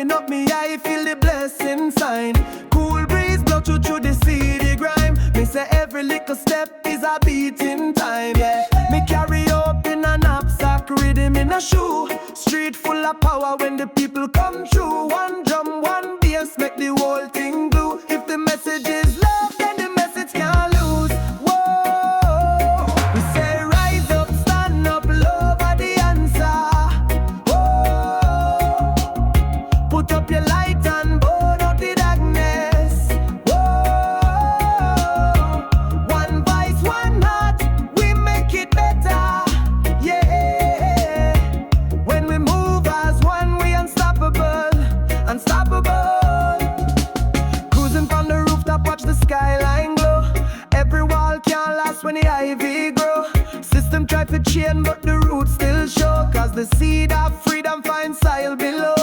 open up me eye, feel the blessing sign. Cool breeze blow through the city grime. Me say every little step is a beating time, yeah. Me carry up in a knapsack, rhythm in a shoe. Street full of power when the people come through. One drum, one bass, make the whole thing glue. If the message is love, then the message can't lose. Whoa, we say rise up, stand up, love are the answer. Whoa, put up your light and burn out the darkness. Whoa, one voice, one heart, we make it better. Yeah, when we move as one, we unstoppable, unstoppable. Cruising from the rooftop, watch the skyline glow. Every wall can't last when the ivy grow. System try to chain, but the roots still show. Cause the seed of freedom finds soil below.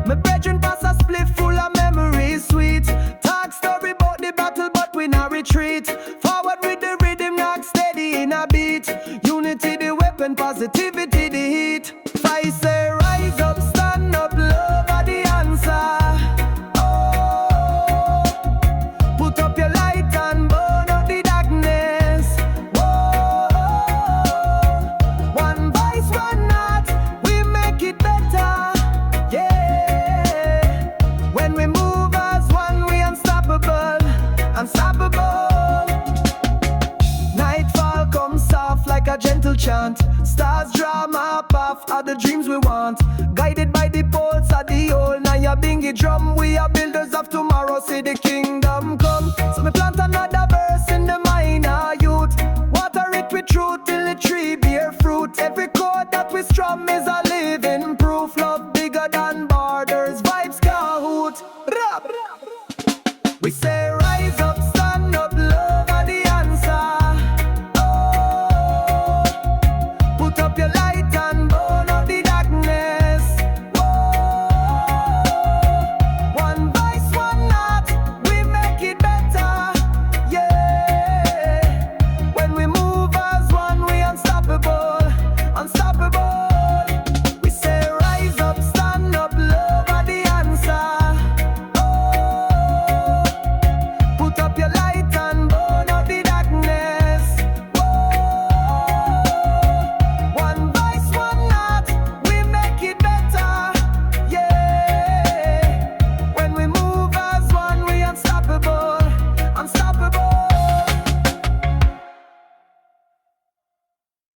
My brethren pass a split full of memories sweet. Talk story about the battle, but we not retreat. Forward with the rhythm, knock steady in a beat. Unity the weapon, positivity the heat. I say rise up, stand up, love are the answer. Oh, put up your light and burn out the darkness. Whoa, one voice, one heart, we make it better. Yeah, when we move as one, we unstoppable, unstoppable. Nightfall comes soft like a gentle chant. Stars draw map off all the dreams we want. Guided by the pulse of the old Naya bingy drum. We are builders of tomorrow, see the kingdom.